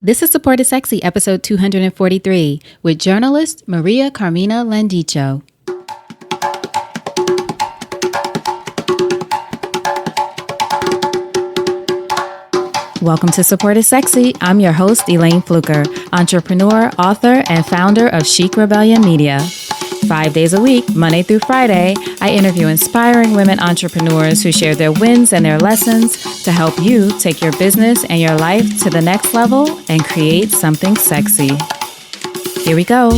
This is Support is Sexy, episode 243, with journalist Maria-Karmina Landicho. Welcome to Support is Sexy. I'm your host, Elayne Fluker, entrepreneur, author, and founder of Chic Rebellion Media. 5 days a week, Monday through Friday, I interview inspiring women entrepreneurs who share their wins and their lessons to help you take your business and your life to the next level and create something sexy. Here we go.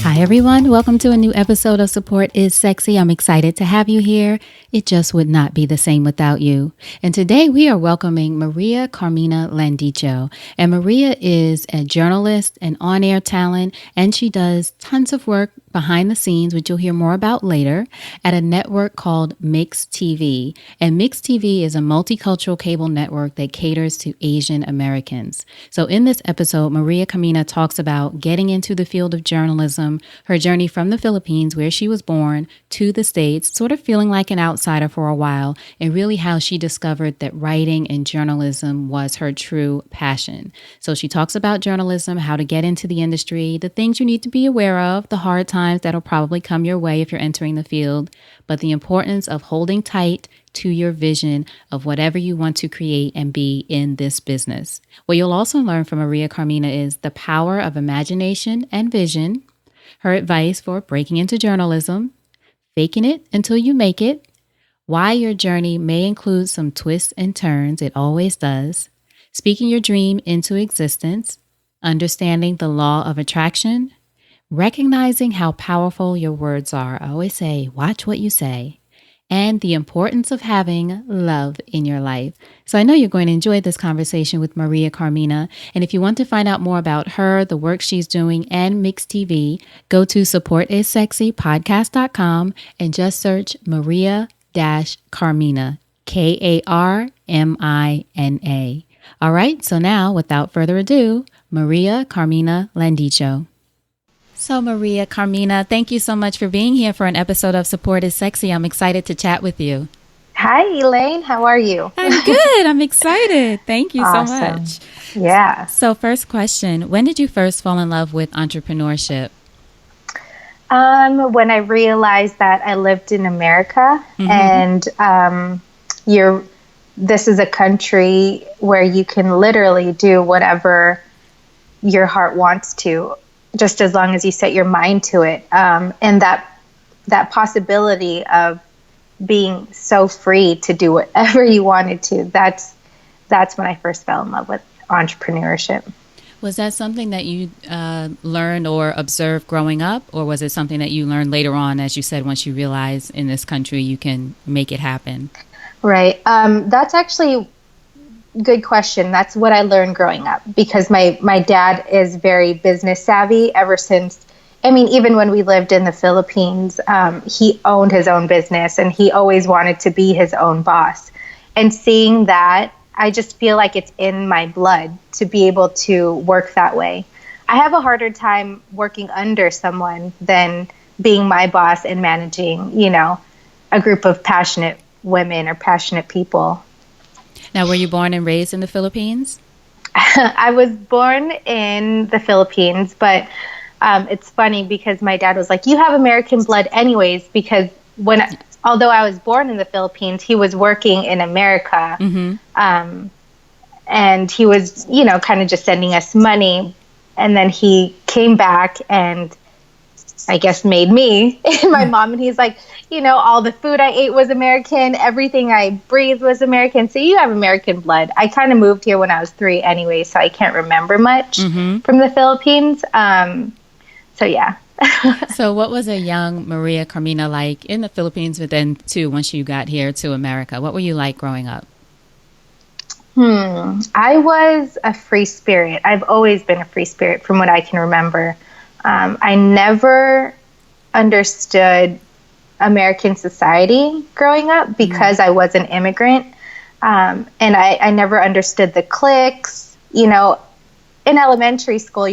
Hi everyone, welcome to a new episode of Support is Sexy. I'm excited to have you here. It just would not be the same without you. And today we are welcoming Maria-Karmina Landicho. And Maria is a journalist, an on-air talent, and she does tons of work behind the scenes, which you'll hear more about later, at a network called Myx TV. And Myx TV is a multicultural cable network that caters to Asian-Americans. So in this episode, Maria-Karmina talks about getting into the field of journalism, her journey from the Philippines, where she was born, to the States, sort of feeling like an outsider for a while, and really how she discovered that writing and journalism was her true passion. So she talks about journalism, how to get into the industry, the things you need to be aware of, the hard times that'll probably come your way if you're entering the field, but the importance of holding tight to your vision of whatever you want to create and be in this business. What you'll also learn from Maria-Karmina is the power of imagination and vision, her advice for breaking into journalism, faking it until you make it, why your journey may include some twists and turns, it always does, speaking your dream into existence, understanding the law of attraction, recognizing how powerful your words are. I always say, watch what you say, and the importance of having love in your life. So I know you're going to enjoy this conversation with Maria-Karmina. And if you want to find out more about her, the work she's doing, and Myx TV, go to supportissexypodcast.com and just search Maria-Karmina, Karmina. All right, so now, without further ado, Maria-Karmina Landicho. So Maria-Karmina, thank you so much for being here for an episode of Support is Sexy. I'm excited to chat with you. Hi, Elayne. How are you? I'm good. I'm excited. Thank you so much. Yeah. So first question, when did you first fall in love with entrepreneurship? When I realized that I lived in America, and this is a country where you can literally do whatever your heart wants to, just as long as you set your mind to it. And that possibility of being so free to do whatever you wanted to, that's when I first fell in love with entrepreneurship. Was that something that you learned or observed growing up, or was it something that you learned later on, as you said, once you realized in this country you can make it happen? Right. That's actually good question. That's what I learned growing up, because my dad is very business savvy ever since. I mean, even when we lived in the Philippines, he owned his own business and he always wanted to be his own boss. And seeing that, I just feel like it's in my blood to be able to work that way. I have a harder time working under someone than being my boss and managing, a group of passionate women or passionate people. Now, were you born and raised in the Philippines? I was born in the Philippines, but it's funny because my dad was like, you have American blood anyways, because although I was born in the Philippines, he was working in America. And he was, kind of just sending us money. And then he came back and I guess made me my mom. And he's like, all the food I ate was American. Everything I breathed was American. So you have American blood. I kind of moved here when I was 3 anyway, so I can't remember much from the Philippines. So yeah. So what was a young Maria-Karmina like in the Philippines, but then too, once you got here to America? What were you like growing up? I was a free spirit. I've always been a free spirit from what I can remember. I never understood American society growing up because I was an immigrant. And I never understood the cliques. In elementary school,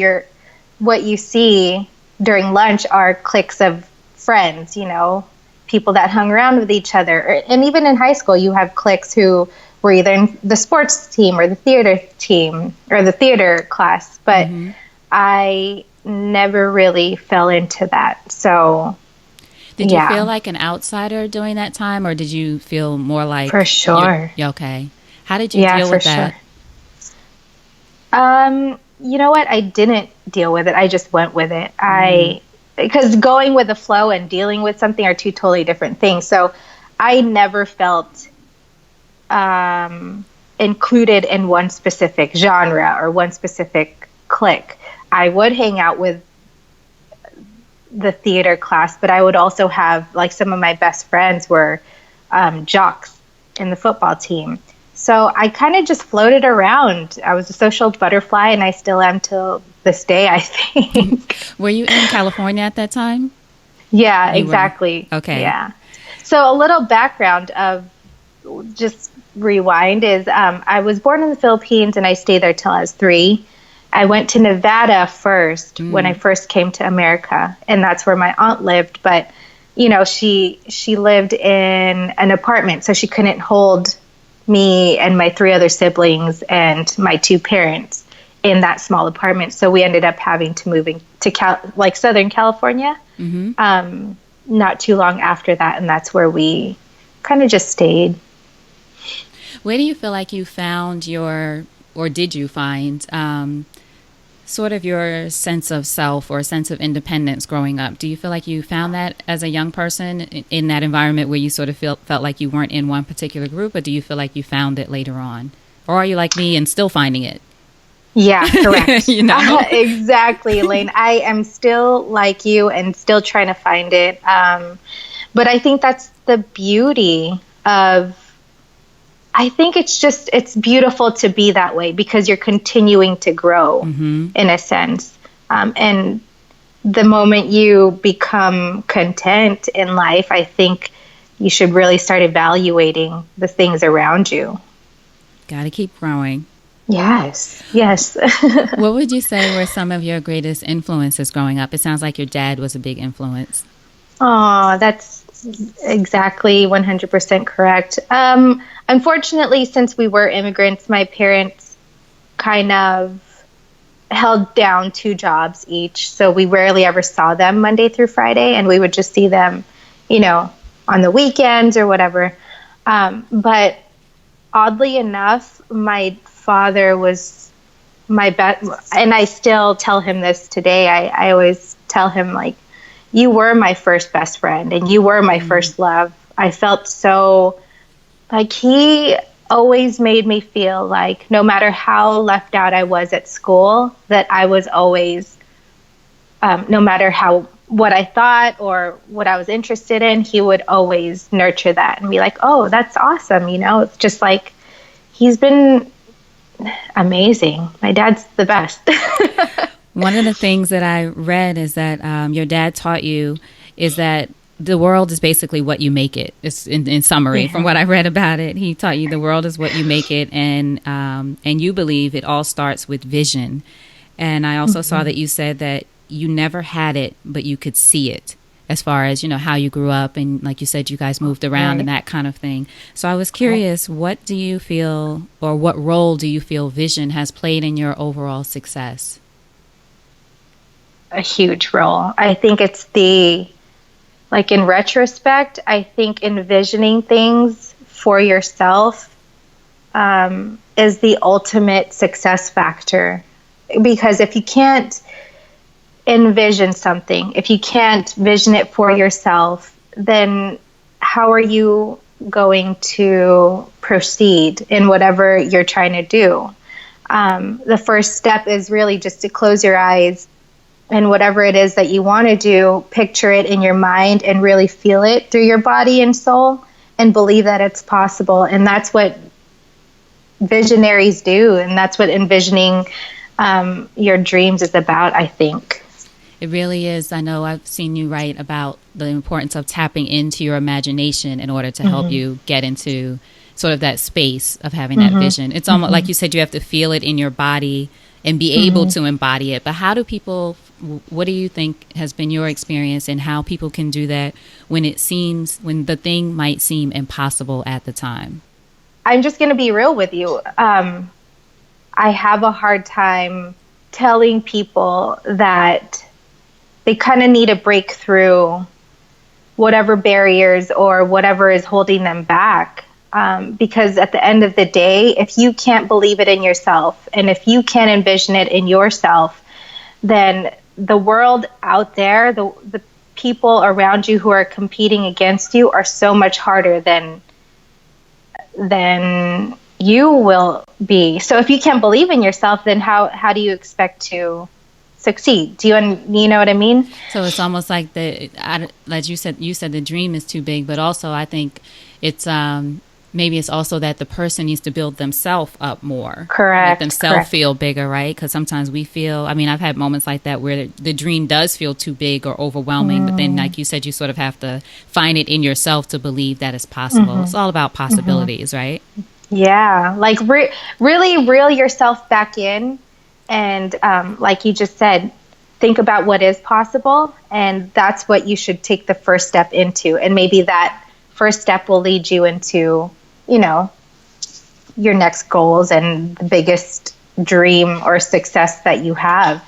what you see during lunch are cliques of friends, people that hung around with each other. And even in high school, you have cliques who were either in the sports team or the theater team or the theater class. But I never really fell into that. So, did you feel like an outsider during that time, or did you feel more like... For sure. Okay. How did you deal with that? Sure. You know what? I didn't deal with it. I just went with it. Because going with the flow and dealing with something are two totally different things. So I never felt included in one specific genre or one specific clique. I would hang out with the theater class, but I would also have, like, some of my best friends were jocks in the football team. So I kind of just floated around. I was a social butterfly, and I still am till this day, I think. Were you in California at that time? Yeah, exactly. Okay. Yeah. So a little background of, just rewind, is I was born in the Philippines, and I stayed there till I was 3. I went to Nevada first when I first came to America, and that's where my aunt lived. But, you know, she lived in an apartment, so she couldn't hold me and my 3 other siblings and my 2 parents in that small apartment. So we ended up having to move to Southern California not too long after that, and that's where we kind of just stayed. Where do you feel like you found or did you find sort of your sense of self or sense of independence growing up? Do you feel like you found that as a young person in that environment where you sort of felt like you weren't in one particular group, or do you feel like you found it later on? Or are you like me and still finding it? Yeah, correct. Exactly, Elayne. I am still like you and still trying to find it. But I think that's the beauty of, I think it's beautiful to be that way because you're continuing to grow in a sense. And the moment you become content in life, I think you should really start evaluating the things around you. Got to keep growing. Yes. What would you say were some of your greatest influences growing up? It sounds like your dad was a big influence. Oh, that's exactly 100% correct. Unfortunately, since we were immigrants, my parents kind of held down 2 jobs each. So we rarely ever saw them Monday through Friday, and we would just see them, on the weekends or whatever. But oddly enough, my father was my best, and I still tell him this today. I always tell him, like, you were my first best friend and you were my first love. I felt so, like, he always made me feel like no matter how left out I was at school, that I was always, no matter what I thought or what I was interested in, he would always nurture that and be like, oh, that's awesome. It's just like, he's been amazing. My dad's the best. One of the things that I read is that your dad taught you is that the world is basically what you make it. It's in summary, from what I read about it. He taught you the world is what you make it, and you believe it all starts with vision. And I also saw that you said that you never had it, but you could see it, as far as, how you grew up. And like you said, you guys moved around and that kind of thing. So I was curious, what do you feel, or what role do you feel vision has played in your overall success? A huge role. I think it's in retrospect, I think envisioning things for yourself is the ultimate success factor. Because if you can't envision something, if you can't vision it for yourself, then how are you going to proceed in whatever you're trying to do? The first step is really just to close your eyes, and whatever it is that you want to do, picture it in your mind and really feel it through your body and soul and believe that it's possible. And that's what visionaries do. And that's what envisioning your dreams is about, I think. It really is. I know I've seen you write about the importance of tapping into your imagination in order to help you get into sort of that space of having that vision. It's almost like you said, you have to feel it in your body and be able to embody it. But how do people What do you think has been your experience and how people can do that when the thing might seem impossible at the time? I'm just going to be real with you. I have a hard time telling people that they kind of need to break through whatever barriers or whatever is holding them back. Because at the end of the day, if you can't believe it in yourself and if you can't envision it in yourself, then the world out there, the people around you who are competing against you are so much harder than you will be. So if you can't believe in yourself, then how do you expect to succeed? You know what I mean? So it's almost like like you said the dream is too big, but also I think it's maybe it's also that the person needs to build themselves up more. Correct. Make themselves feel bigger, right? Because sometimes we feel, I've had moments like that where the dream does feel too big or overwhelming, but then like you said, you sort of have to find it in yourself to believe that it's possible. It's all about possibilities, right? Yeah. Like really reel yourself back in. And like you just said, think about what is possible. And that's what you should take the first step into. And maybe that first step will lead you into, your next goals and the biggest dream or success that you have.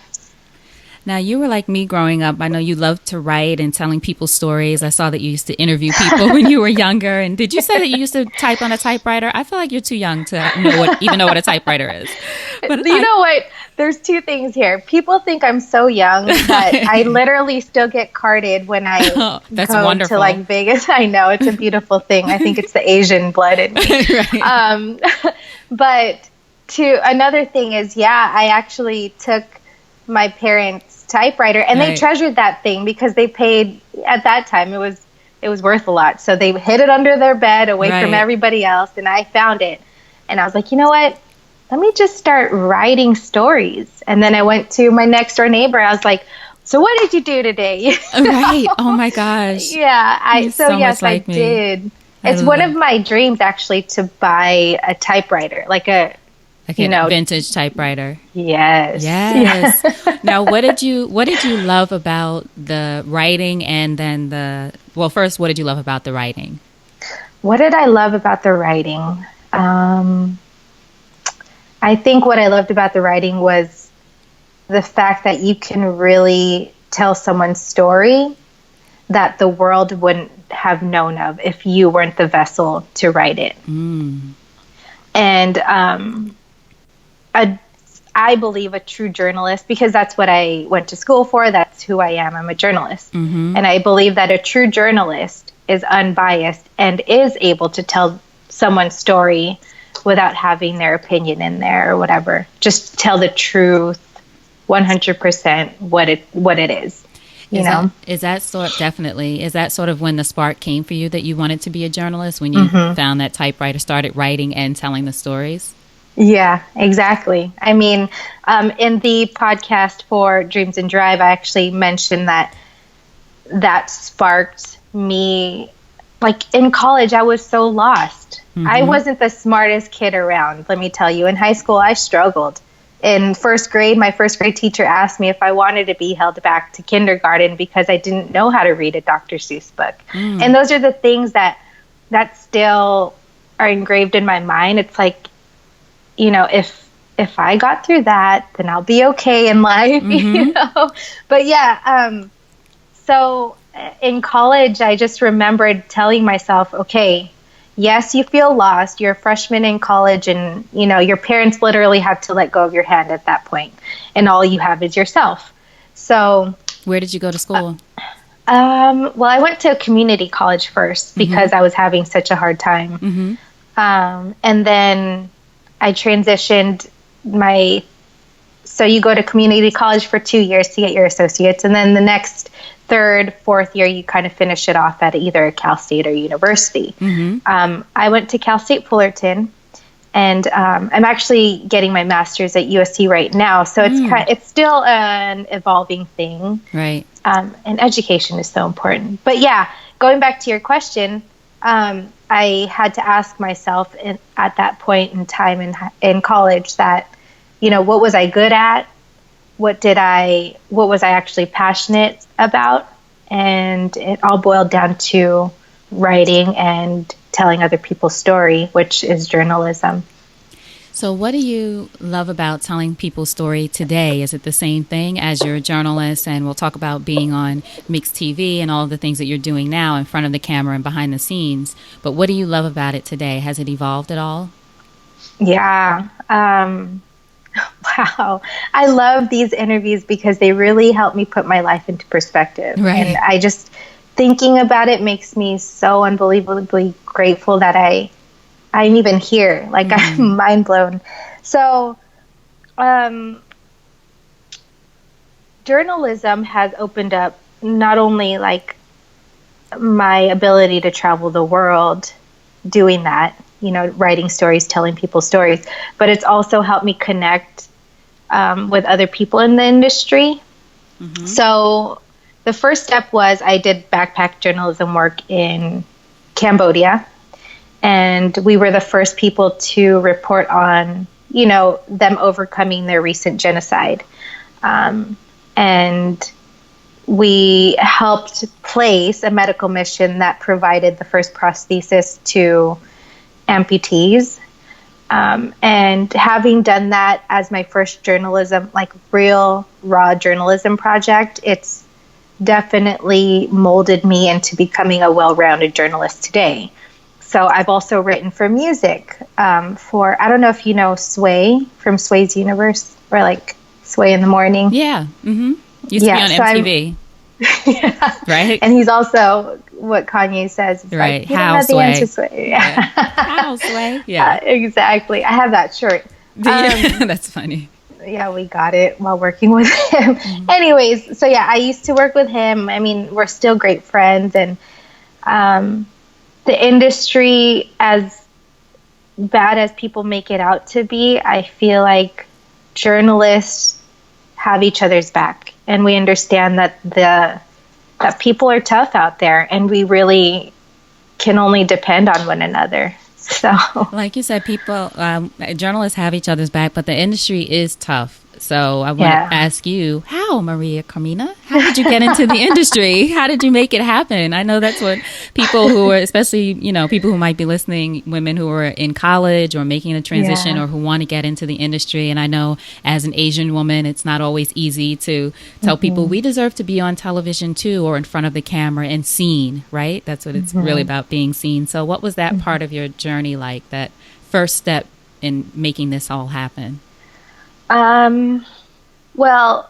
Now, you were like me growing up. I know you loved to write and telling people stories. I saw that you used to interview people when you were younger. And did you say that you used to type on a typewriter? I feel like you're too young to know what a typewriter is. But you know what? There's two things here. People think I'm so young that I literally still get carded when I go wonderful. to like Vegas. I know, it's a beautiful thing. I think it's the Asian blood in me. Right. But another thing is, I actually took my parents' typewriter and they treasured that thing because they paid, at that time, it was worth a lot. So they hid it under their bed away from everybody else, and I found it. And I was like, you know what? Let me just start writing stories. And then I went to my next door neighbor. I was like, so what did you do today? Right. Oh my gosh. Yeah. Yes, I did. It's one of my dreams actually to buy a typewriter, like a vintage typewriter. Yes. Now, what did you love about the writing, and then first, what did you love about the writing? What did I love about the writing? I think what I loved about the writing was the fact that you can really tell someone's story that the world wouldn't have known of if you weren't the vessel to write it. And I believe a true journalist, because that's what I went to school for, that's who I am, I'm a journalist. And I believe that a true journalist is unbiased and is able to tell someone's story without having their opinion in there or whatever. Just tell the truth, 100% what it is. Is that sort of when the spark came for you that you wanted to be a journalist, when you found that typewriter, started writing and telling the stories? Yeah, exactly. I mean, in the podcast for Dreams and Drive, I actually mentioned that sparked me. Like in college, I was so lost. I wasn't the smartest kid around, let me tell you. In high school, I struggled. In first grade, my first grade teacher asked me if I wanted to be held back to kindergarten because I didn't know how to read a Dr. Seuss book. And those are the things that still are engraved in my mind. It's like, if I got through that, then I'll be okay in life, But so in college, I just remembered telling myself, okay, yes, you feel lost. You're a freshman in college, and your parents literally have to let go of your hand at that point, and all you have is yourself. So, where did you go to school? Well, I went to a community college first because I was having such a hard time, and then I transitioned so you go to community college for 2 years to get your associates, and then the next third, fourth year, you kind of finish it off at either a Cal State or university. I went to Cal State Fullerton, and I'm actually getting my master's at USC right now. So it's still an evolving thing. Right. And education is so important. But yeah, going back to your question, I had to ask myself at that point in time in college that, what was I good at? what was I actually passionate about? And it all boiled down to writing and telling other people's story, which is journalism. So what do you love about telling people's story today? Is it the same thing as you're a journalist? And we'll talk about being on Myx TV and all of the things that you're doing now in front of the camera and behind the scenes. But what do you love about it today? Has it evolved at all? Yeah. Wow. I love these interviews because they really help me put my life into perspective. Right. And I just, thinking about it makes me so unbelievably grateful that I'm even here. Like, I'm mind blown. So, journalism has opened up not only like my ability to travel the world doing that, writing stories, telling people stories, but it's also helped me connect with other people in the industry. Mm-hmm. So the first step was I did backpack journalism work in Cambodia. And we were the first people to report on, them overcoming their recent genocide. And we helped place a medical mission that provided the first prosthesis to amputees. And having done that as my first journalism, like real raw journalism project, it's definitely molded me into becoming a well-rounded journalist today. So I've also written for music, for, I don't know if you know Sway from Sway's Universe, or like Sway in the Morning. Yeah. Mm-hmm. Used to be on MTV. Yeah. Right. And he's also what Kanye says. Right. Like, How Sway. Sway. Yeah. How Sway. Yeah. Exactly. I have that shirt. That's funny. Yeah, we got it while working with him. Mm-hmm. Anyways, so yeah, I used to work with him. I mean, we're still great friends, and the industry, as bad as people make it out to be, I feel like journalists have each other's back, and we understand that that people are tough out there, and we really can only depend on one another. So, like you said, people, journalists have each other's back, but the industry is tough. So I want to ask you, how, Maria-Karmina? How did you get into the industry? How did you make it happen? I know that's what people who are, especially, people who might be listening, women who are in college or making a transition or who want to get into the industry. And I know as an Asian woman, it's not always easy to tell people we deserve to be on television too, or in front of the camera and seen, right? That's what it's really about, being seen. So what was that part of your journey like, that first step in making this all happen? Well,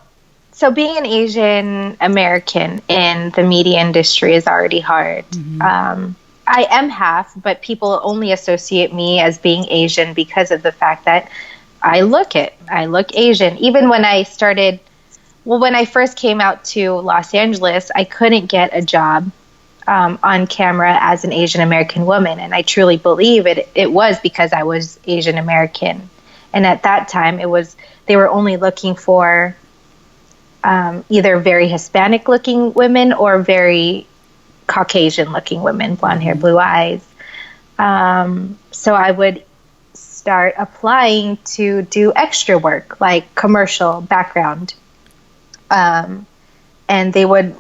so being an Asian American in the media industry is already hard. Mm-hmm. I am half, but people only associate me as being Asian because of the fact that I look Asian. Even when when I first came out to Los Angeles, I couldn't get a job on camera as an Asian American woman. And I truly believe it was because I was Asian American. And at that time, they were only looking for either very Hispanic-looking women or very Caucasian-looking women, blonde hair, blue eyes. So I would start applying to do extra work, like commercial background. And they would,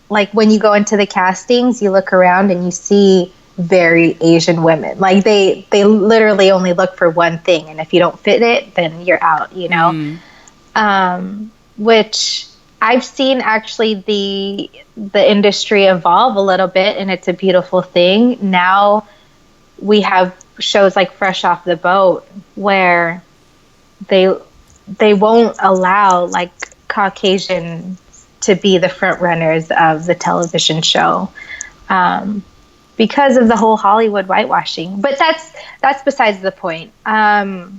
like when you go into the castings, you look around and you see very Asian women. Like they literally only look for one thing, and if you don't fit it, then you're out, which I've seen actually the industry evolve a little bit, and it's a beautiful thing. Now we have shows like Fresh Off the Boat where they won't allow like Caucasian to be the front runners of the television show. Because of the whole Hollywood whitewashing. But that's besides the point. I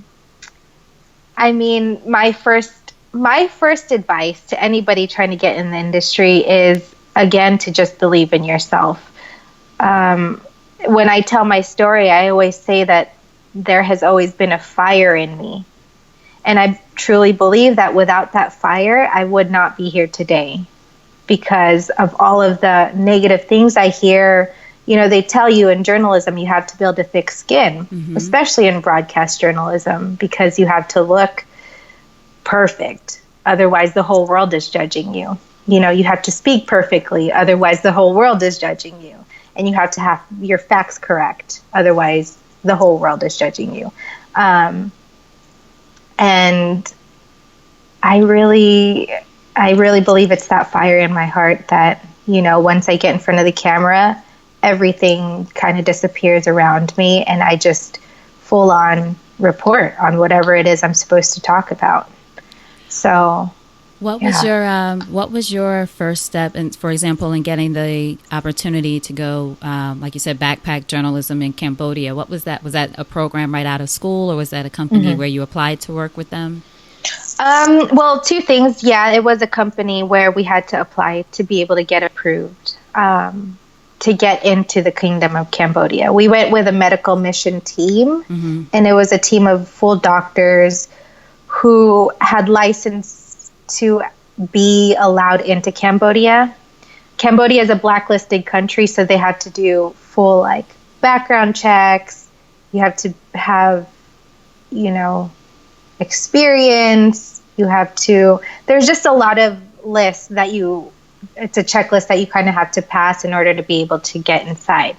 mean, my first advice to anybody trying to get in the industry is, again, to just believe in yourself. When I tell my story, I always say that there has always been a fire in me. And I truly believe that without that fire, I would not be here today, because of all of the negative things I hear. They tell you in journalism you have to build a thick skin, especially in broadcast journalism, because you have to look perfect. otherwise the whole world is judging you. You know, you have to speak perfectly, otherwise the whole world is judging you. And you have to have your facts correct, otherwise the whole world is judging you. And I really believe it's that fire in my heart that, you know, once I get in front of the camera, everything kind of disappears around me, and I just full on report on whatever it is I'm supposed to talk about. So what was your first step in, for example, in getting the opportunity to go, like you said, backpack journalism in Cambodia? What was that? Was that a program right out of school, or was that a company where you applied to work with them? Well, two things. Yeah, it was a company where we had to apply to be able to get approved to get into the Kingdom of Cambodia. We went with a medical mission team, and it was a team of full doctors who had license to be allowed into Cambodia. Cambodia is a blacklisted country, so they had to do full like background checks. You have to have, you know, experience. You have to, there's just a lot of lists that it's a checklist that you kind of have to pass in order to be able to get inside.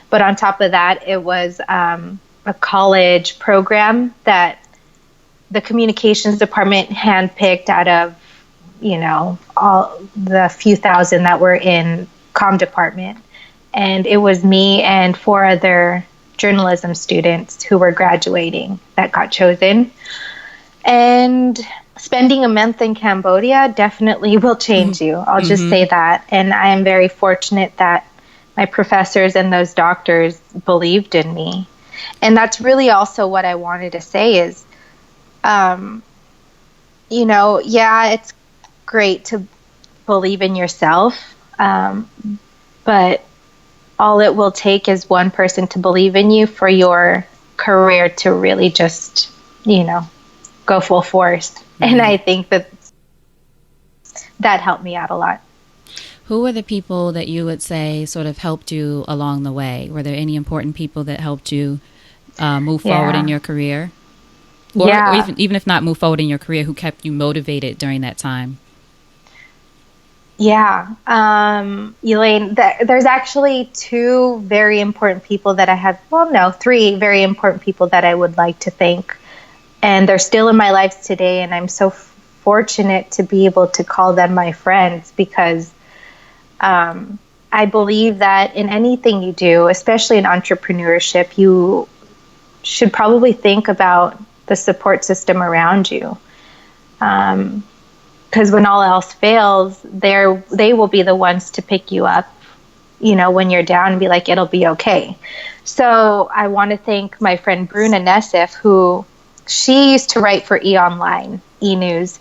But on top of that, it was a college program that the communications department handpicked out of, you know, all the few thousand that were in comm department. And it was me and 4 other journalism students who were graduating that got chosen. And spending a month in Cambodia definitely will change you. I'll just say that. And I am very fortunate that my professors and those doctors believed in me. And that's really also what I wanted to say is, you know, yeah, it's great to believe in yourself. But all it will take is one person to believe in you for your career to really just, you know, go full force. And I think that helped me out a lot. Who were the people that you would say sort of helped you along the way? Were there any important people that helped you move forward in your career? Or even if not move forward in your career, who kept you motivated during that time? Yeah. Elayne, there's actually 2 very important people that I have, 3 very important people that I would like to thank. And they're still in my life today, and I'm so fortunate to be able to call them my friends because I believe that in anything you do, especially in entrepreneurship, you should probably think about the support system around you. Because when all else fails, they will be the ones to pick you up, you know, when you're down and be like, it'll be okay. So I want to thank my friend Bruna Nessif, who she used to write for E! News,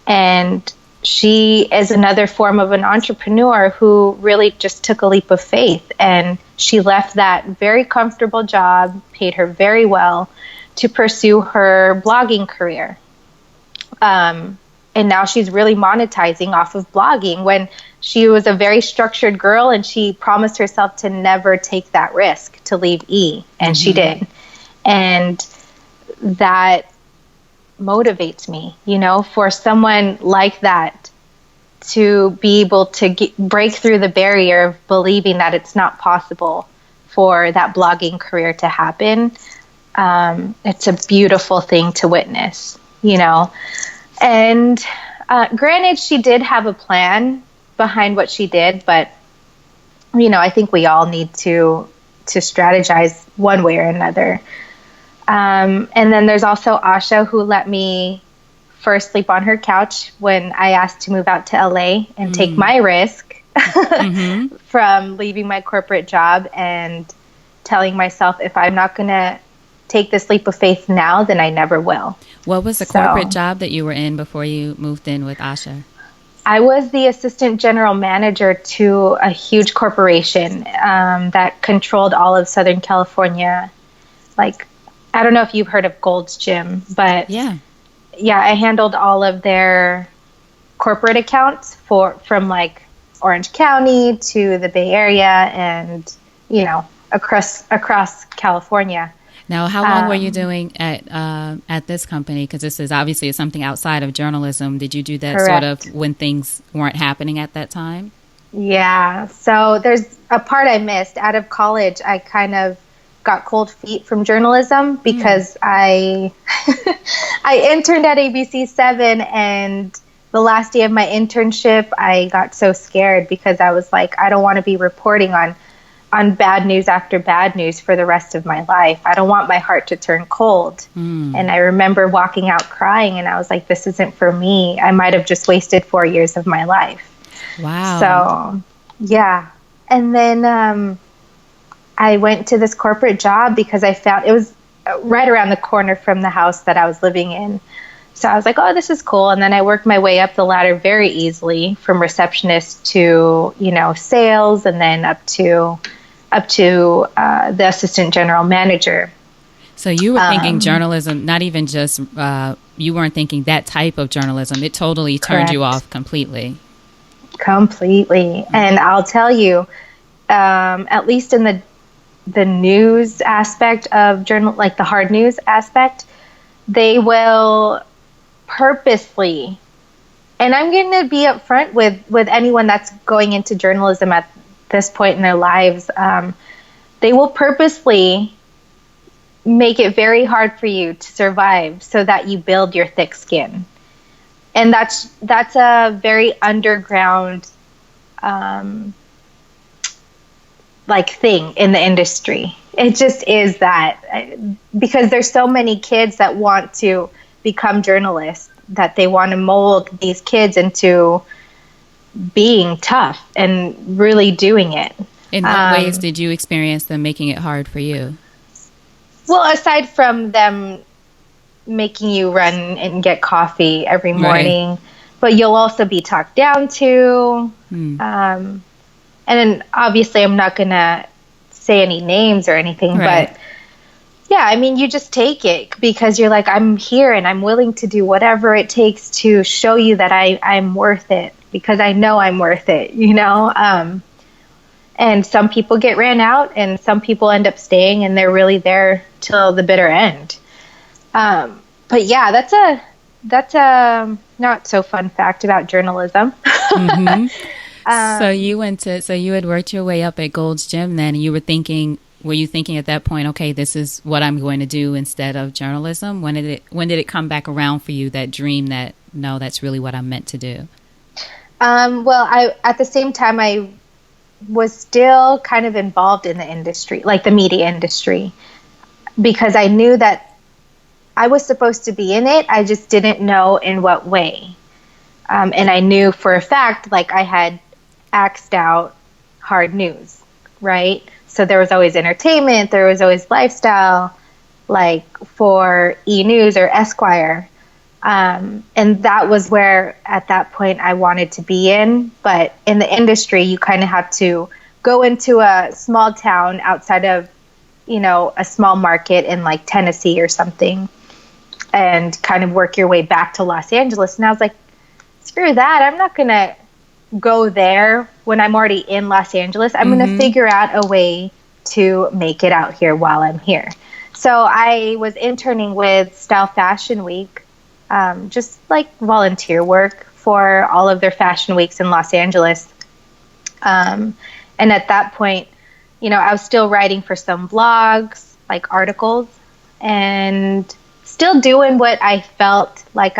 and she is another form of an entrepreneur who really just took a leap of faith, and she left that very comfortable job, paid her very well, to pursue her blogging career. And now she's really monetizing off of blogging when she was a very structured girl and she promised herself to never take that risk to leave E! And she did. And that motivates me, you know, for someone like that to be able to break through the barrier of believing that it's not possible for that blogging career to happen. It's a beautiful thing to witness, you know. And granted, she did have a plan behind what she did, but, you know, I think we all need to strategize one way or another. And then there's also Asha, who let me first sleep on her couch when I asked to move out to LA and take my risk from leaving my corporate job and telling myself, if I'm not going to take this leap of faith now, then I never will. What was the corporate job that you were in before you moved in with Asha? I was the assistant general manager to a huge corporation that controlled all of Southern California. Like, I don't know if you've heard of Gold's Gym, but yeah, I handled all of their corporate accounts from like Orange County to the Bay Area and, you know, across California. Now, how long were you doing at this company? Because this is obviously something outside of journalism. Did you do that Correct. sort of when things weren't happening at that time? Yeah. So there's a part I missed. Out of college, I kind of got cold feet from journalism because I I interned at ABC7, and the last day of my internship, I got so scared because I was like, I don't want to be reporting on bad news after bad news for the rest of my life. I don't want my heart to turn cold. And I remember walking out crying, and I was like, this isn't for me. I might have just wasted 4 years of my life. Wow. So, yeah. And then I went to this corporate job because I found it was right around the corner from the house that I was living in. So I was like, oh, this is cool. And then I worked my way up the ladder very easily from receptionist to, sales, and then up to the assistant general manager. So you were thinking journalism, not even just, you weren't thinking that type of journalism. It totally turned you off completely. Completely. And I'll tell you, at least in the news aspect of journal, like the hard news aspect, they will purposely, and I'm going to be upfront with anyone that's going into journalism at this point in their lives, they will purposely make it very hard for you to survive so that you build your thick skin. And that's a very underground thing in the industry. It just is that, because there's so many kids that want to become journalists, that they want to mold these kids into being tough and really doing it. In what ways did you experience them making it hard for you? Well, aside from them making you run and get coffee every morning, but you'll also be talked down to. And then obviously I'm not going to say any names or anything, but yeah, I mean, you just take it because you're like, I'm here and I'm willing to do whatever it takes to show you that I'm worth it, because I know I'm worth it, and some people get ran out and some people end up staying, and they're really there till the bitter end. But yeah, that's a not so fun fact about journalism. So you had worked your way up at Gold's Gym then, and were you thinking at that point, okay, this is what I'm going to do instead of journalism? When did it come back around for you, that dream that, no, that's really what I'm meant to do? Well, at the same time, I was still kind of involved in the industry, like the media industry, because I knew that I was supposed to be in it. I just didn't know in what way. And I knew for a fact, like, I had axed out hard news, right? So there was always entertainment, there was always lifestyle, like for E! News or Esquire. And that was where, at that point, I wanted to be in. But in the industry, you kind of have to go into a small town outside of, a small market in like Tennessee or something, and kind of work your way back to Los Angeles. And I was like, screw that. I'm not going to go there when I'm already in Los Angeles. I'm going to figure out a way to make it out here while I'm here. So I was interning with Style Fashion Week, just like volunteer work for all of their fashion weeks in Los Angeles. And at that point, I was still writing for some blogs, like articles, and still doing what I felt like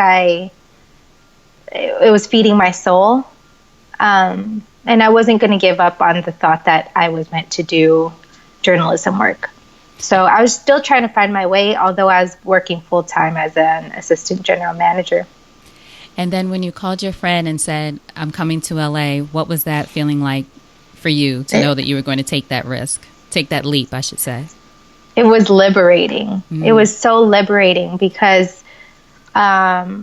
it was feeding my soul. And I wasn't going to give up on the thought that I was meant to do journalism work. So I was still trying to find my way, although I was working full time as an assistant general manager. And then when you called your friend and said, I'm coming to LA, what was that feeling like for you to know that you were going to take that risk, take that leap, I should say? It was liberating. It was so liberating because, yeah,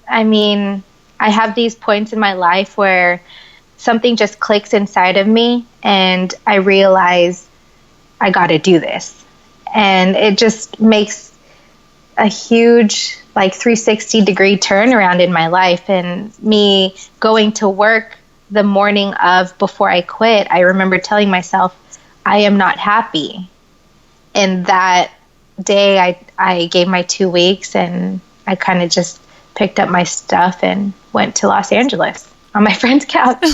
I mean, I have these points in my life where something just clicks inside of me and I realize I got to do this. And it just makes a huge, like, 360-degree turnaround in my life. And me going to work the morning of before I quit, I remember telling myself, I am not happy. And that day I gave my 2 weeks, and I kind of just picked up my stuff and went to Los Angeles on my friend's couch.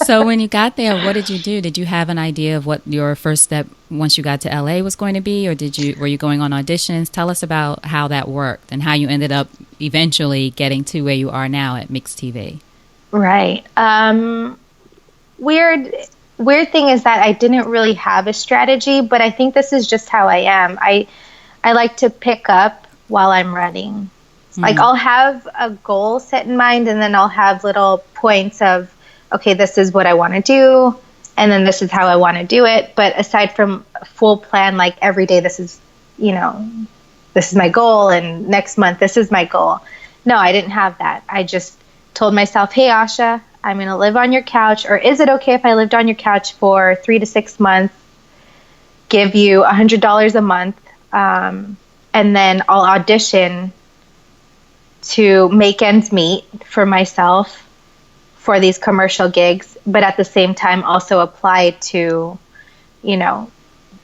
So when you got there, what did you do? Did you have an idea of what your first step once you got to LA was going to be, or were you going on auditions? Tell us about how that worked and how you ended up eventually getting to where you are now at Myx TV. Right. Weird thing is that I didn't really have a strategy, but I think this is just how I am. I like to pick up while I'm running. Like, I'll have a goal set in mind, and then I'll have little points of, okay, this is what I want to do, and then this is how I want to do it. But aside from a full plan, like every day, this is my goal, and next month, this is my goal. No, I didn't have that. I just told myself, hey, Asha, I'm going to live on your couch, or is it okay if I lived on your couch for 3 to 6 months, give you $100 a month, and then I'll audition to make ends meet for myself for these commercial gigs, but at the same time also apply to,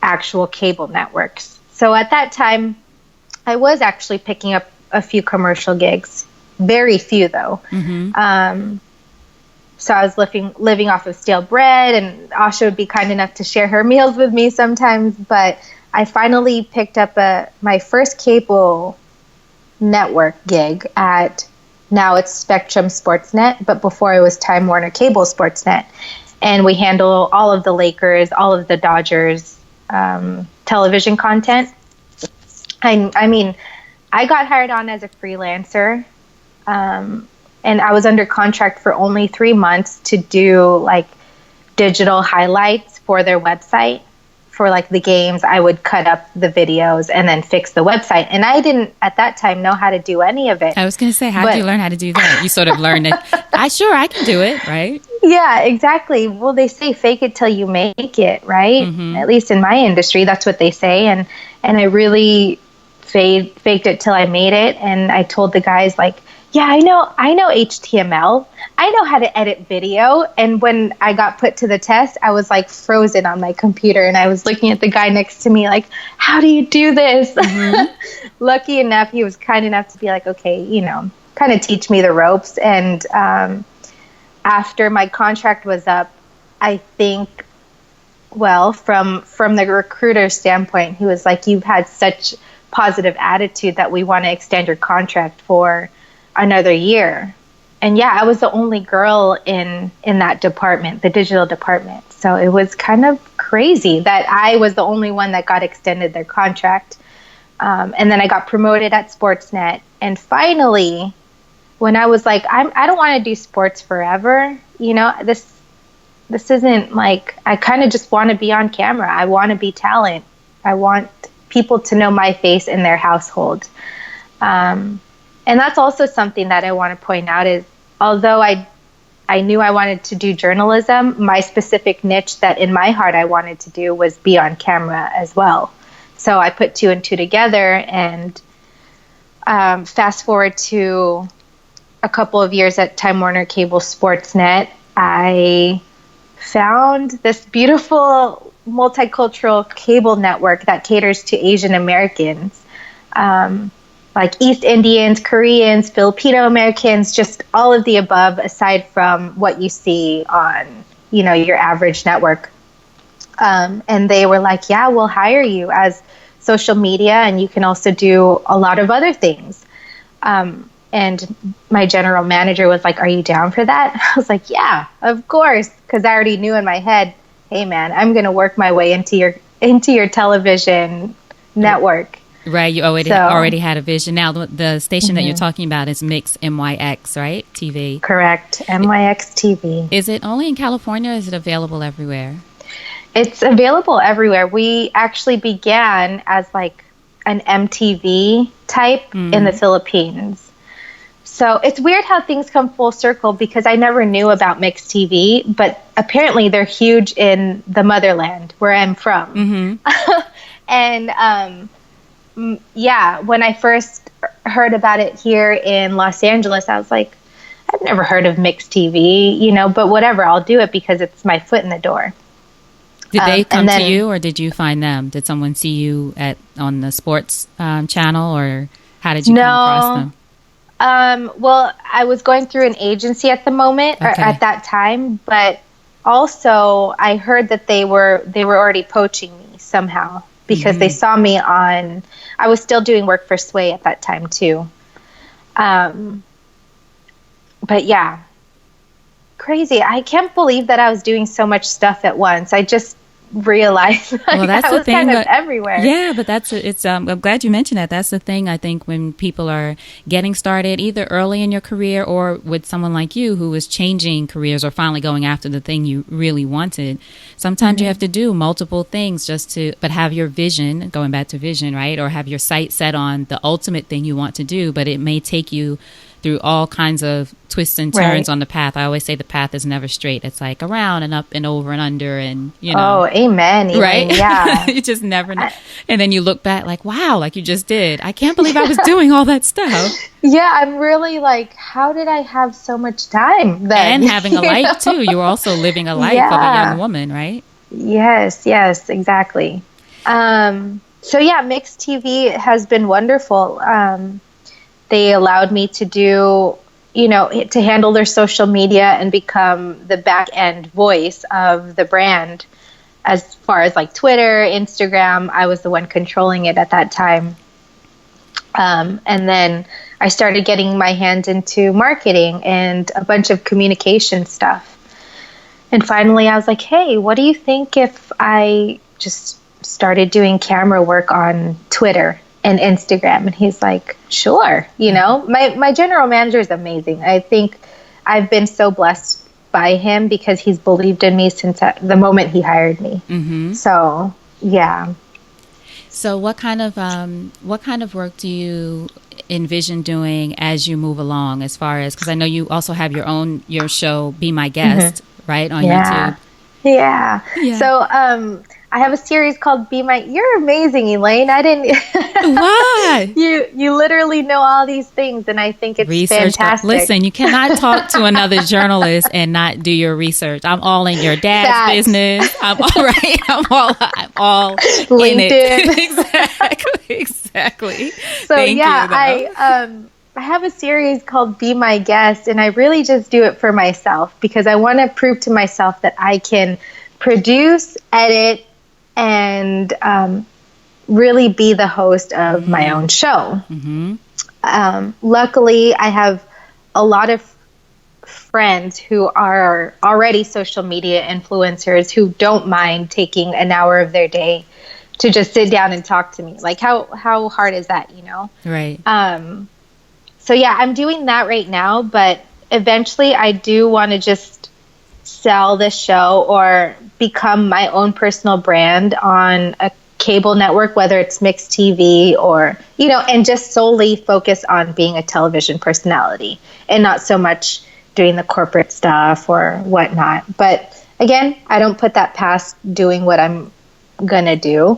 actual cable networks. So at that time, I was actually picking up a few commercial gigs, very few though. So I was living off of stale bread, and Asha would be kind enough to share her meals with me sometimes, but I finally picked up my first cable network gig at, now it's Spectrum Sportsnet, but before it was Time Warner Cable Sportsnet. And we handle all of the Lakers, all of the Dodgers television content. I mean, I got hired on as a freelancer, and I was under contract for only 3 months to do like digital highlights for their website. For like the games, I would cut up the videos and then fix the website. And I didn't at that time know how to do any of it. I was going to say, how did you learn how to do that? You sort of learned it. I can do it, right? Yeah, exactly. Well, they say fake it till you make it, right? At least in my industry, that's what they say. And I really faked it till I made it. And I told the guys, like, yeah, I know HTML. I know how to edit video. And when I got put to the test, I was like frozen on my computer, and I was looking at the guy next to me like, how do you do this? Lucky enough, he was kind enough to be like, okay, kind of teach me the ropes. And after my contract was up, I think, well, from the recruiter's standpoint, he was like, you've had such positive attitude that we want to extend your contract for another year. And yeah, I was the only girl in that department, the digital department. So it was kind of crazy that I was the only one that got extended their contract. And then I got promoted at Sportsnet. And finally, when I was like, I don't want to do sports forever. This isn't like, I kind of just want to be on camera. I want to be talent. I want people to know my face in their household. And that's also something that I want to point out is, although I knew I wanted to do journalism, my specific niche that in my heart I wanted to do was be on camera as well. So I put 2 and 2 together, and fast forward to a couple of years at Time Warner Cable Sportsnet, I found this beautiful multicultural cable network that caters to Asian-Americans. Like East Indians, Koreans, Filipino Americans, just all of the above, aside from what you see on, your average network. And they were like, yeah, we'll hire you as social media, and you can also do a lot of other things. And my general manager was like, are you down for that? I was like, yeah, of course. Because I already knew in my head, hey, man, I'm going to work my way into your television network. Right, you already had a vision. Now, the station that you're talking about is Myx MYX, right? TV. Correct, MYX TV. Is it only in California, or is it available everywhere? It's available everywhere. We actually began as like an MTV type in the Philippines. So it's weird how things come full circle, because I never knew about Myx TV, but apparently they're huge in the motherland where I'm from. And yeah, when I first heard about it here in Los Angeles, I was like, I've never heard of Myx TV, but whatever, I'll do it because it's my foot in the door. Did they come and then, to you, or did you find them? Did someone see you on the sports channel, or how did you come across them? Well, I was going through an agency at the moment, or at that time, but also I heard that they were already poaching me somehow because they saw me on. I was still doing work for Sway at that time too. But yeah, crazy. I can't believe that I was doing so much stuff at once. I just realized that's I was kind of everywhere. Yeah, but I'm glad you mentioned that. That's the thing, I think, when people are getting started either early in your career or with someone like you who is changing careers or finally going after the thing you really wanted. Sometimes you have to do multiple things but have your vision, going back to vision, right? Or have your sight set on the ultimate thing you want to do, but it may take you through all kinds of twists and turns on the path. I always say the path is never straight. It's like around and up and over and under and, Oh, amen. Elayne. Right? Yeah. You just never know. And then you look back like, wow, like you just did. I can't believe I was doing all that stuff. Yeah, I'm really like, how did I have so much time then? And having a life too. You were also living a life of a young woman, right? Yes, exactly. So yeah, Myx TV has been wonderful. They allowed me to to handle their social media and become the back end voice of the brand. As far as like Twitter, Instagram, I was the one controlling it at that time. And then I started getting my hands into marketing and a bunch of communication stuff. And finally I was like, hey, what do you think if I just started doing camera work on Twitter and Instagram? And he's like, sure. My general manager is amazing. I think I've been so blessed by him because he's believed in me since the moment he hired me. So yeah. So what kind of work do you envision doing as you move along, as far as, because I know you also have your show Be My Guest, right, on YouTube? Yeah. So I have a series called Be My. You're amazing, Elayne. I didn't. What? You literally know all these things, and I think it's fantastic. Listen, you cannot talk to another journalist and not do your research. I'm all in your dad's business. I'm all right. I'm all LinkedIn. In it. Exactly. So I have a series called Be My Guest, and I really just do it for myself because I want to prove to myself that I can produce, edit, and really be the host of my own show. Luckily, I have a lot of friends who are already social media influencers who don't mind taking an hour of their day to just sit down and talk to me. Like, how hard is that, Right. So yeah, I'm doing that right now, but eventually I do want to just sell this show or become my own personal brand on a cable network, whether it's Myx TV or, and just solely focus on being a television personality and not so much doing the corporate stuff or whatnot. But again, I don't put that past doing what I'm going to do.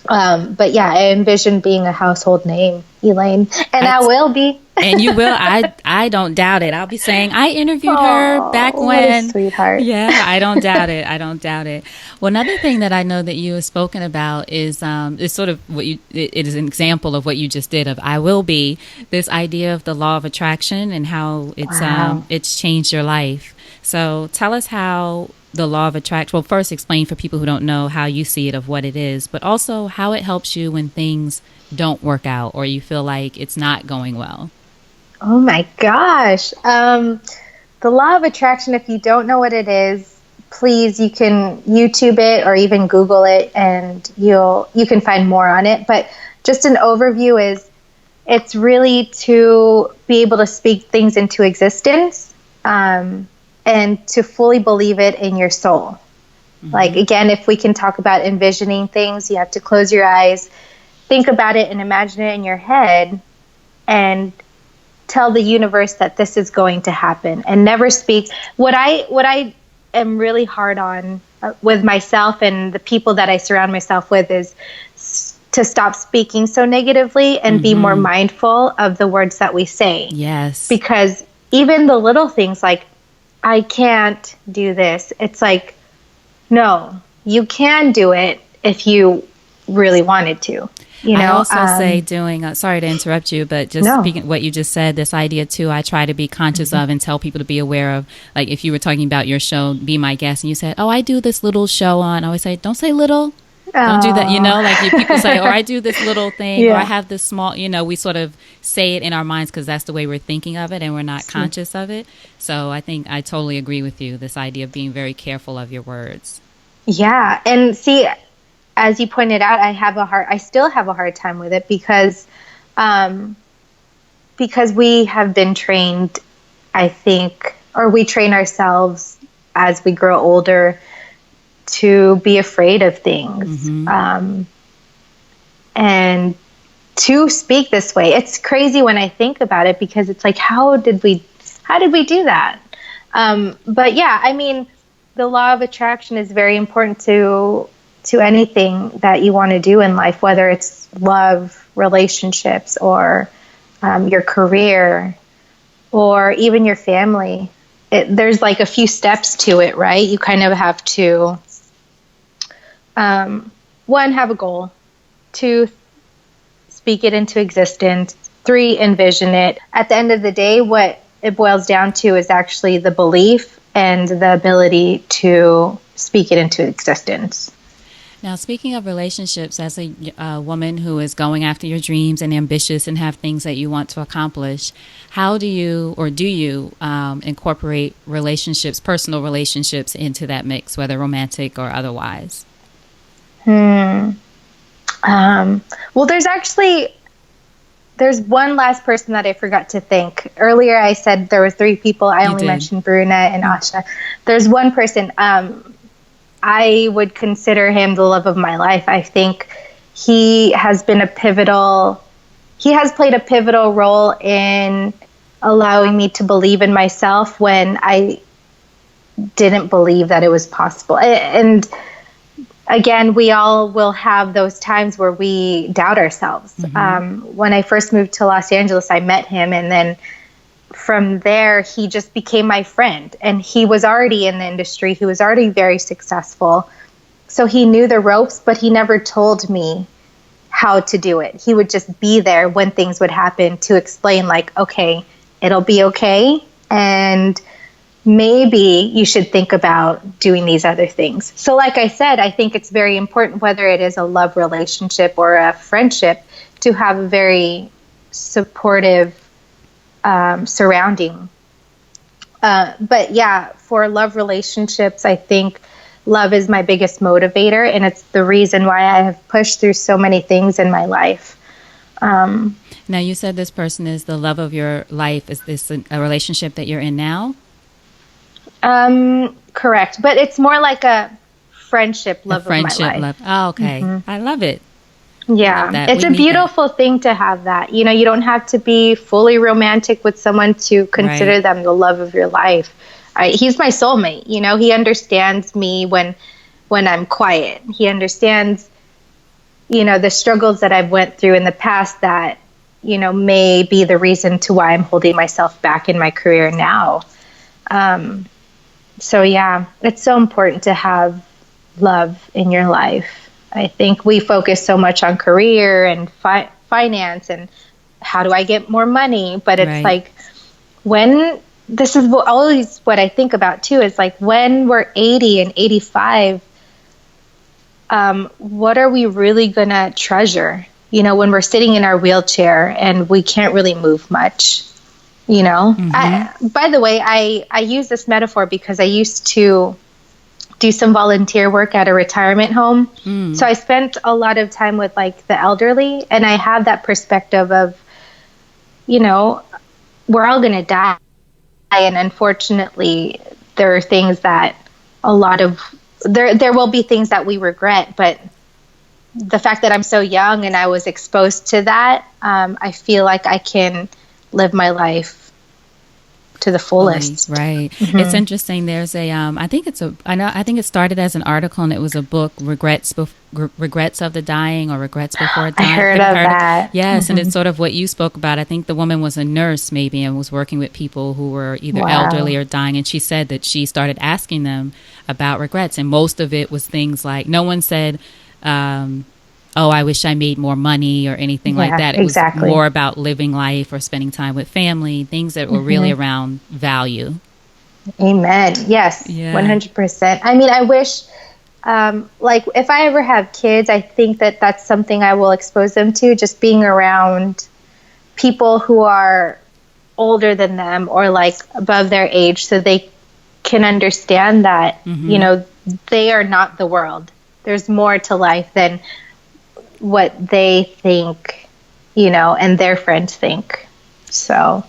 But yeah, I envision being a household name, Elayne, and I will be. And you will. I don't doubt it. I'll be saying I interviewed her back when. What a sweetheart. Yeah, I don't doubt it. I don't doubt it. Well, another thing that I know that you have spoken about is sort of it is an example of what you just did of I will be, this idea of the law of attraction and how it's changed your life. So tell us how the law of attraction, well, first explain for people who don't know how you see it of what it is, but also how it helps you when things don't work out or you feel like it's not going well. Oh my gosh. The law of attraction, if you don't know what it is, please, you can YouTube it or even Google it and you can find more on it. But just an overview is it's really to be able to speak things into existence and to fully believe it in your soul. Like, again, if we can talk about envisioning things, you have to close your eyes, think about it and imagine it in your head and tell the universe that this is going to happen and never speak. What I am really hard on with myself and the people that I surround myself with is to stop speaking so negatively and be more mindful of the words that we say. Yes. Because even the little things like, I can't do this. It's like, no, you can do it if you really wanted to. I also say doing, sorry to interrupt you, but just speaking what you just said, this idea too, I try to be conscious of and tell people to be aware of. Like if you were talking about your show, Be My Guest, and you said, oh, I do this little show on, I always say, don't say little. Don't do that, like people say, or I do this little thing, or I have this small, we sort of say it in our minds because that's the way we're thinking of it and we're not conscious of it. So I think I totally agree with you, this idea of being very careful of your words. Yeah. And see, as you pointed out, I still have a hard time with it because we have been trained, I think, or we train ourselves as we grow older to be afraid of things, and to speak this way. It's crazy when I think about it because it's like, how did we do that? But yeah, I mean, the law of attraction is very important to anything that you want to do in life, whether it's love, relationships, or your career, or even your family. There's like a few steps to it, right? You kind of have to, 1, have a goal, 2, speak it into existence, 3, envision it. At the end of the day, what it boils down to is actually the belief and the ability to speak it into existence. Now, speaking of relationships, as a woman who is going after your dreams and ambitious and have things that you want to accomplish, how do you incorporate relationships, personal relationships, into that mix, whether romantic or otherwise? Well, there's one last person that I forgot to thank. Earlier I said there were 3 people. I only mentioned Bruna and Asha. There's one person. I would consider him the love of my life. I think he has played a pivotal role in allowing me to believe in myself when I didn't believe that it was possible. And again, we all will have those times where we doubt ourselves. When I first moved to Los Angeles, I met him, and then from there, he just became my friend. And he was already in the industry. He was already very successful. So he knew the ropes, but he never told me how to do it. He would just be there when things would happen to explain, like, okay, it'll be okay. And maybe you should think about doing these other things. So like I said, I think it's very important, whether it is a love relationship or a friendship, to have a very supportive surrounding. But yeah, for love relationships, I think love is my biggest motivator, and it's the reason why I have pushed through so many things in my life. Now, you said this person is the love of your life. Is this a relationship that you're in now? Correct. But it's more like a friendship love of my life. Oh, okay. I love it. Yeah, it's a beautiful thing to have that. You don't have to be fully romantic with someone to consider them the love of your life. He's my soulmate. He understands me when I'm quiet. He understands, the struggles that I've went through in the past that, may be the reason to why I'm holding myself back in my career now. So yeah, it's so important to have love in your life. I think we focus so much on career and finance and how do I get more money? But it's like, this is always what I think about too, is like when we're 80 and 85, what are we really going to treasure? When we're sitting in our wheelchair and we can't really move much, by the way, I use this metaphor because I used to do some volunteer work at a retirement home. So I spent a lot of time with like the elderly, and I have that perspective of, we're all going to die. And unfortunately, there are things that there will be things that we regret, but the fact that I'm so young and I was exposed to that, I feel like I can live my life to the fullest. Right. It's interesting. There's I think it started as an article and it was a book, Regrets of the Dying or Regrets Before Dying. I heard of that. Yes. And it's sort of what you spoke about. I think the woman was a nurse maybe and was working with people who were either elderly or dying. And she said that she started asking them about regrets. And most of it was things like, no one said, oh, I wish I made more money or anything like that. It was more about living life or spending time with family, things that were really around value. Amen. Yes, 100%. I mean, I wish, like, if I ever have kids, I think that that's something I will expose them to, just being around people who are older than them or, like, above their age so they can understand that, you know, they are not the world. There's more to life than what they think, you know, and their friends think. So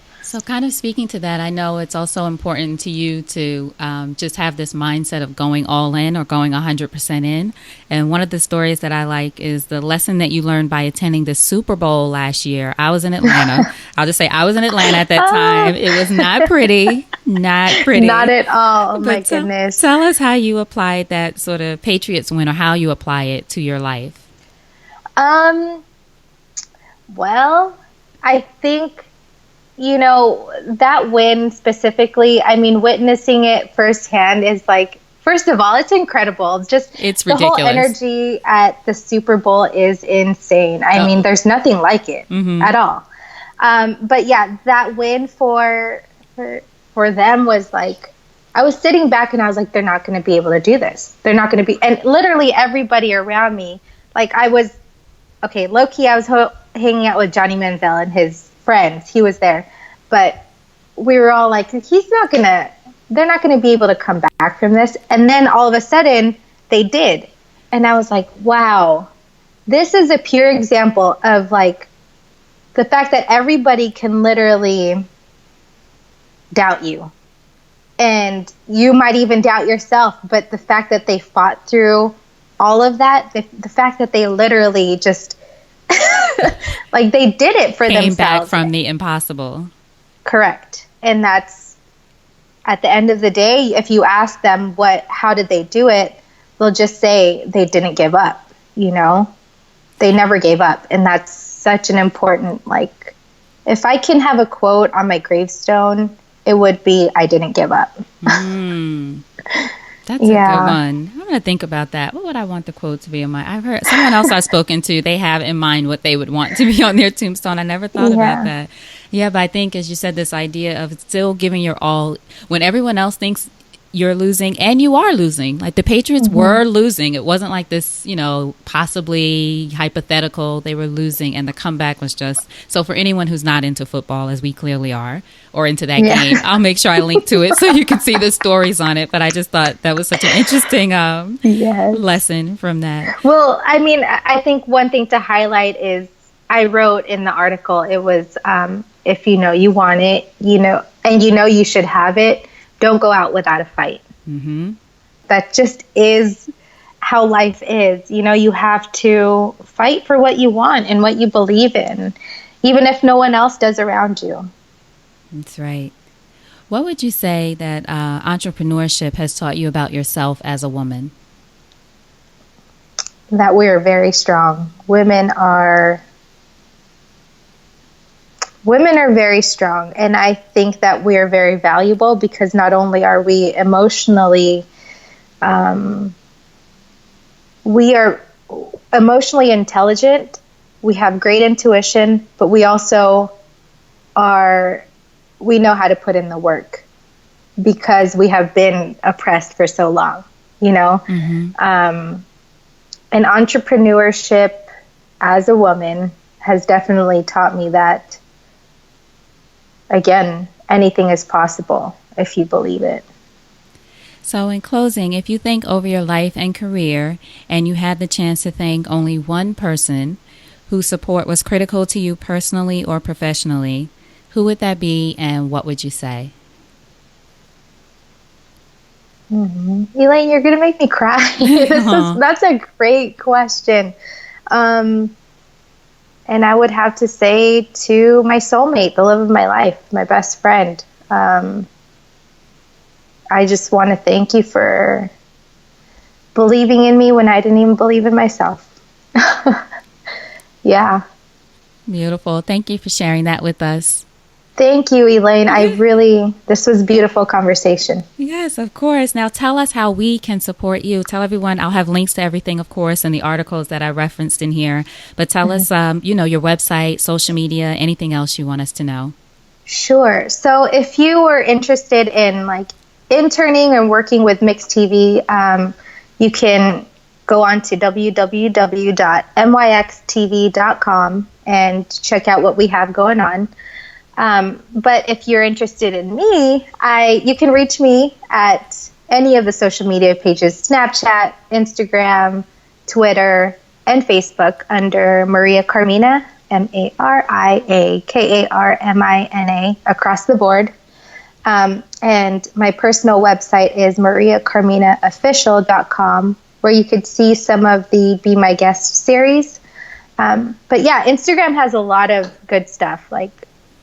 kind of speaking to that, I know it's also important to you to just have this mindset of going all in or going 100% in. And one of the stories that I like is the lesson that you learned by attending the Super Bowl last year. I was in Atlanta. I'll just say I was in Atlanta at that time. It was not pretty. Not pretty. Not at all. My goodness. Tell us how you applied that sort of Patriots win or how you apply it to your life. Well, I think, you know, that win specifically, I mean, witnessing it firsthand is like, first of all, it's incredible. It's ridiculous. The whole energy at the Super Bowl is insane. I mean, there's nothing like it at all. But yeah, that win for them was like, I was sitting back and I was like, they're not going to be able to do this. They're not going to be, and literally everybody around me, like low-key, I was hanging out with Johnny Manziel and his friends. He was there. But we were all like, they're not going to be able to come back from this. And then all of a sudden, they did. And I was like, wow, this is a pure example of, like, the fact that everybody can literally doubt you. And you might even doubt yourself. But the fact that they fought through all of that, the fact that they literally just, like, they did it for themselves. Came back from the impossible. Correct. And that's, at the end of the day, if you ask them how did they do it, they'll just say they didn't give up, you know? They never gave up. And that's such an important, like, if I can have a quote on my gravestone, it would be, I didn't give up. That's a good one. I'm going to think about that. What would I want the quote to be on my... I've heard someone else I've spoken to, they have in mind what they would want to be on their tombstone. I never thought about that. Yeah, but I think, as you said, this idea of still giving your all when everyone else thinks you're losing, and you are losing. Like, the Patriots were losing. It wasn't like this, you know, possibly hypothetical. They were losing, and the comeback was just... So for anyone who's not into football, as we clearly are, or into that game, I'll make sure I link to it so you can see the stories on it. But I just thought that was such an interesting lesson from that. Well, I mean, I think one thing to highlight is, I wrote in the article, it was, if you know you want it, you know, and you know you should have it, don't go out without a fight. That just is how life is. You know, you have to fight for what you want and what you believe in, even if no one else does around you. That's right. What would you say that entrepreneurship has taught you about yourself as a woman? That we are very strong. Women are very strong, and I think that we are very valuable because not only are we emotionally, we are emotionally intelligent, we have great intuition, but we also we know how to put in the work because we have been oppressed for so long, you know? And entrepreneurship as a woman has definitely taught me that, again, anything is possible if you believe it. So in closing, if you think over your life and career and you had the chance to thank only one person whose support was critical to you personally or professionally, who would that be and what would you say? Elayne, you're going to make me cry. That's a great question. And I would have to say to my soulmate, the love of my life, my best friend. I just want to thank you for believing in me when I didn't even believe in myself. Yeah. Beautiful. Thank you for sharing that with us. Thank you, Elayne. This was a beautiful conversation. Yes, of course. Now tell us how we can support you. Tell everyone, I'll have links to everything, of course, and the articles that I referenced in here. But tell us, your website, social media, anything else you want us to know. Sure. So if you were interested in interning and working with Myx TV, you can go on to www.myxtv.com and check out what we have going on. But if you're interested in me, you can reach me at any of the social media pages, Snapchat, Instagram, Twitter, and Facebook under Maria-Karmina, Mariakarmina, across the board. And my personal website is mariakarminaofficial.com, where you could see some of the Be My Guest series. But yeah, Instagram has a lot of good stuff. Like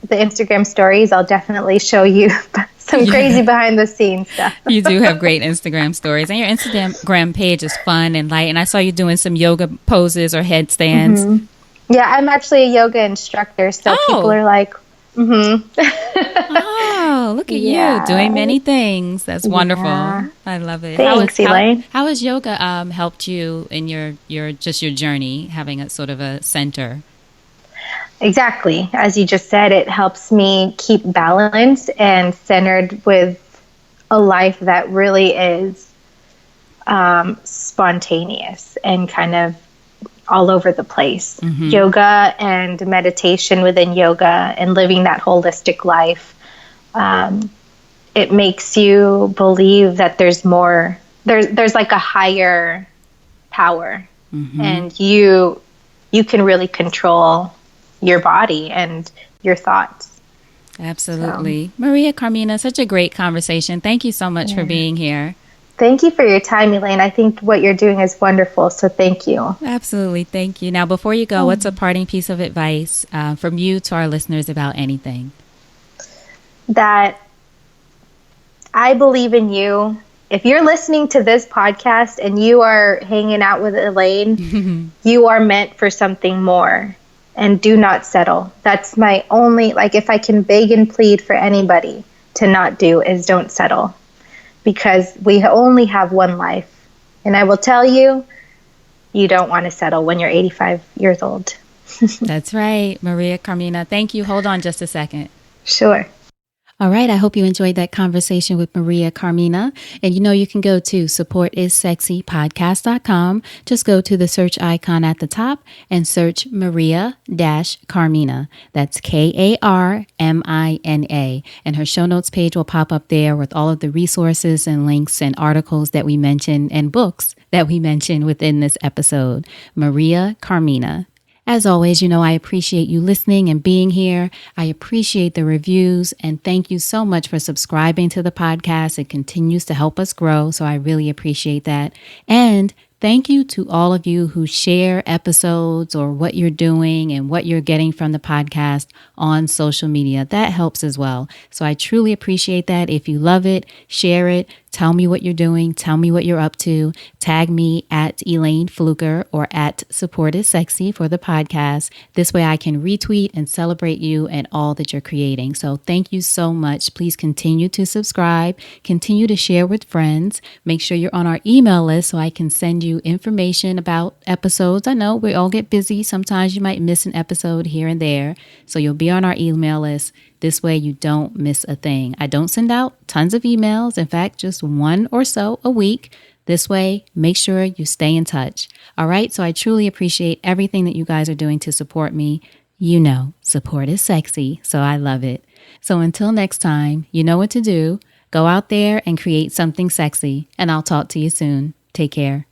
the Instagram stories, I'll definitely show you some crazy behind the scenes stuff. You do have great Instagram stories, and your Instagram page is fun and light. And I saw you doing some yoga poses or headstands. Mm-hmm. Yeah, I'm actually a yoga instructor, so people are like, Oh, look at you doing many things. That's wonderful. Yeah. I love it. Thanks, Elayne. How has yoga helped you in your journey, having a sort of a center? Exactly. As you just said, it helps me keep balanced and centered with a life that really is spontaneous and kind of all over the place. Mm-hmm. Yoga and meditation within yoga and living that holistic life. It makes you believe that there's more, there's like a higher power, and you can really control your body and your thoughts. Absolutely. So. Maria-Karmina, such a great conversation. Thank you so much for being here. Thank you for your time, Elayne. I think what you're doing is wonderful, so thank you. Absolutely. Thank you. Now, before you go, what's a parting piece of advice from you to our listeners about anything? That I believe in you. If you're listening to this podcast and you are hanging out with Elayne, you are meant for something more. And do not settle. That's my only, if I can beg and plead for anybody to not do, is don't settle. Because we only have one life. And I will tell you, you don't want to settle when you're 85 years old. That's right. Maria-Karmina, thank you. Hold on just a second. Sure. All right. I hope you enjoyed that conversation with Maria-Karmina. And you can go to supportissexypodcast.com. Just go to the search icon at the top and search Maria-Karmina. That's Karmina. And her show notes page will pop up there with all of the resources and links and articles that we mentioned and books that we mentioned within this episode. Maria-Karmina. As always, I appreciate you listening and being here. I appreciate the reviews, and thank you so much for subscribing to the podcast. It continues to help us grow, so I really appreciate that. And thank you to all of you who share episodes or what you're doing and what you're getting from the podcast on social media. That helps as well. So I truly appreciate that. If you love it, share it. Tell me what you're doing. Tell me what you're up to. Tag me at Elayne Fluker or at Support is Sexy for the podcast. This way I can retweet and celebrate you and all that you're creating. So thank you so much. Please continue to subscribe. Continue to share with friends. Make sure you're on our email list so I can send you information about episodes. I know we all get busy. Sometimes you might miss an episode here and there. So you'll be on our email list. This way you don't miss a thing. I don't send out tons of emails. In fact, just one or so a week. This way, make sure you stay in touch. All right. So I truly appreciate everything that you guys are doing to support me. Support is sexy. So I love it. So until next time, you know what to do. Go out there and create something sexy. And I'll talk to you soon. Take care.